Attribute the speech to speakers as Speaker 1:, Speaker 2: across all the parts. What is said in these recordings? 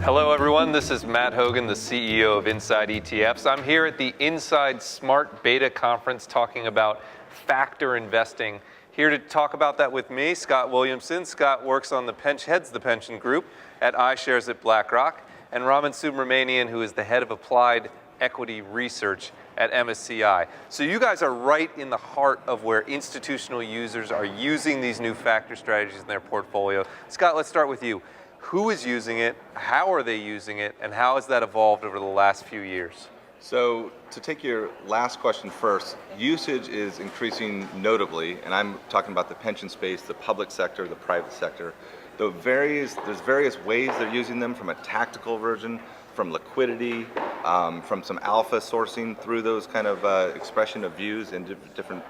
Speaker 1: Hello everyone, this is Matt Hougan, the CEO of InsideETFs. I'm here at the Inside Smart Beta Conference talking about factor investing. Here to talk about that with me, Scott Williamson. Scott works on heads the pension group at iShares at BlackRock, and Raman Subramanian, who is the head of applied equity research at MSCI. So you guys are right in the heart of where institutional users are using these new factor strategies in their portfolio. Scott, let's start with you. Who is using it, how are they using it, and how has that evolved over the last few years?
Speaker 2: So to take your last question first, usage is increasing notably, and I'm talking about the pension space, the public sector, the private sector. There's various ways they're using them, from a tactical version, from liquidity, from some alpha sourcing through those kind of expression of views in different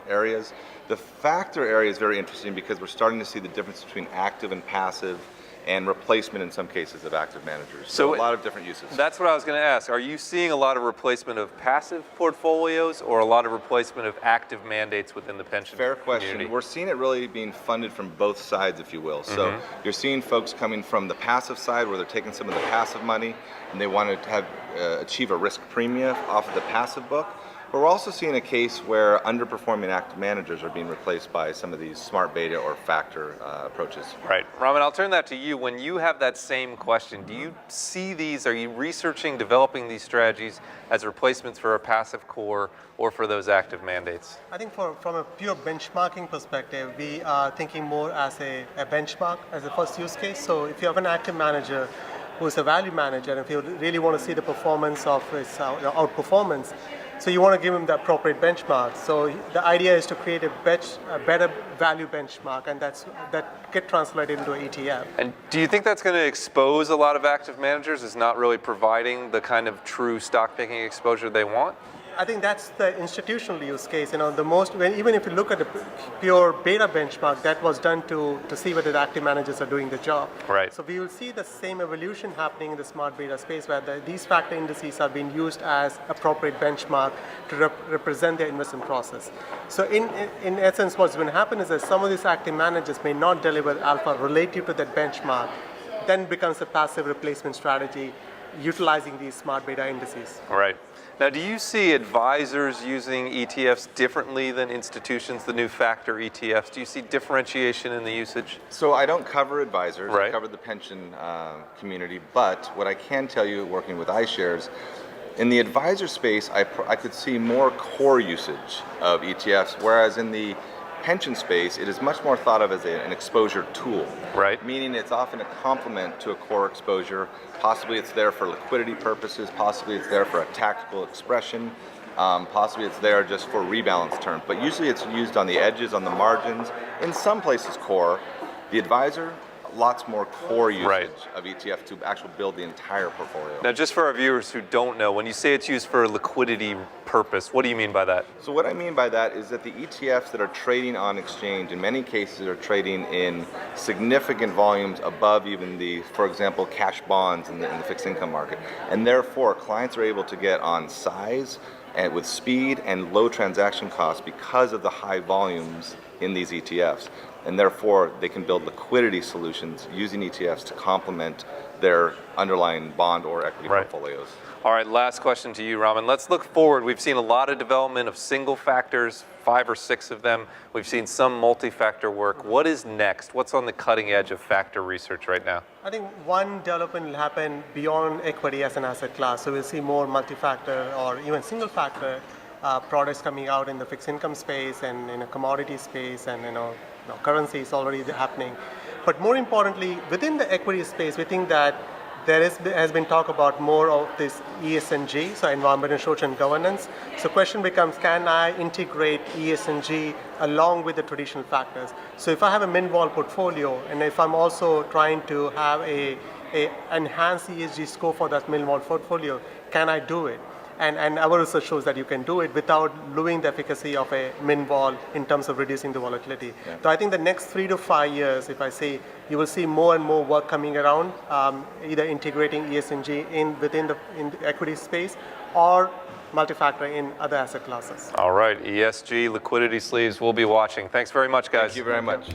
Speaker 2: areas. The factor area is very interesting because we're starting to see the difference between active and passive, and replacement in some cases of active managers. So a lot of different uses.
Speaker 1: That's what I was going to ask. Are you seeing a lot of replacement of passive portfolios or a lot of replacement of active mandates within the pension
Speaker 2: Fair question.
Speaker 1: community?
Speaker 2: We're seeing it really being funded from both sides, if you will. So you're seeing folks coming from the passive side where they're taking some of the passive money and they want to achieve a risk premium off of the passive book. But we're also seeing a case where underperforming active managers are being replaced by some of these smart beta or factor approaches.
Speaker 1: Right. Raman, I'll turn that to you. When you have that same question, do you see these, are you researching, developing these strategies as replacements for a passive core or for those active mandates?
Speaker 3: I think from a pure benchmarking perspective, we are thinking more as a benchmark as a first use case. So if you have an active manager who is a value manager, and if you really want to see the performance of its outperformance, so you want to give them the appropriate benchmark. So the idea is to create a better value benchmark, and that get translated into an ETF.
Speaker 1: And do you think that's going to expose a lot of active managers as not really providing the kind of true stock picking exposure they want?
Speaker 3: I think that's the institutional use case. Even if you look at the pure beta benchmark, that was done to see whether the active managers are doing the job.
Speaker 1: Right.
Speaker 3: So we will see the same evolution happening in the smart beta space, where these factor indices are being used as appropriate benchmark to represent their investment process. So in essence, what's going to happen is that some of these active managers may not deliver alpha relative to that benchmark, then becomes a passive replacement strategy utilizing these smart beta indices.
Speaker 1: Right. Now, do you see advisors using ETFs differently than institutions, the new factor ETFs? Do you see differentiation in the usage?
Speaker 2: So I don't cover advisors,
Speaker 1: right.
Speaker 2: I cover the pension community, but what I can tell you working with iShares, in the advisor space, I could see more core usage of ETFs, whereas in the pension space, it is much more thought of as an exposure tool.
Speaker 1: Right.
Speaker 2: Meaning it's often a complement to a core exposure. Possibly it's there for liquidity purposes, possibly it's there for a tactical expression, possibly it's there just for rebalance terms. But usually it's used on the edges, on the margins, in some places core. The advisor, lots more core usage of ETF to actually build the entire portfolio.
Speaker 1: Now, just for our viewers who don't know, when you say it's used for a liquidity purpose, what do you mean by that?
Speaker 2: So what I mean by that is that the ETFs that are trading on exchange, in many cases, are trading in significant volumes above even the, for example, cash bonds in the fixed income market. And therefore, clients are able to get on size and with speed and low transaction costs because of the high volumes in these ETFs. And therefore, they can build liquidity solutions using ETFs to complement their underlying bond or equity portfolios.
Speaker 1: All right, last question to you, Raman. Let's look forward. We've seen a lot of development of single factors, 5 or 6 of them. We've seen some multi-factor work. What is next? What's on the cutting edge of factor research right now?
Speaker 3: I think one development will happen beyond equity as an asset class. So we'll see more multi-factor or even single factor products coming out in the fixed income space and in a commodity space, and currency is already happening. But more importantly, within the equity space, we think that there has been talk about more of this ESG, so environmental, social, and governance. So question becomes, can I integrate ESG along with the traditional factors? So if I have a min-vol portfolio, and if I'm also trying to have a enhanced ESG score for that min-vol portfolio, can I do it? And our research shows that you can do it without losing the efficacy of a min-vol in terms of reducing the volatility. Yeah. So I think the next 3 to 5 years, if I say, you will see more and more work coming around, either integrating ESG within the equity space or multi-factor in other asset classes.
Speaker 1: All right, ESG, liquidity sleeves, we'll be watching. Thanks very much, guys.
Speaker 2: Thank you very much.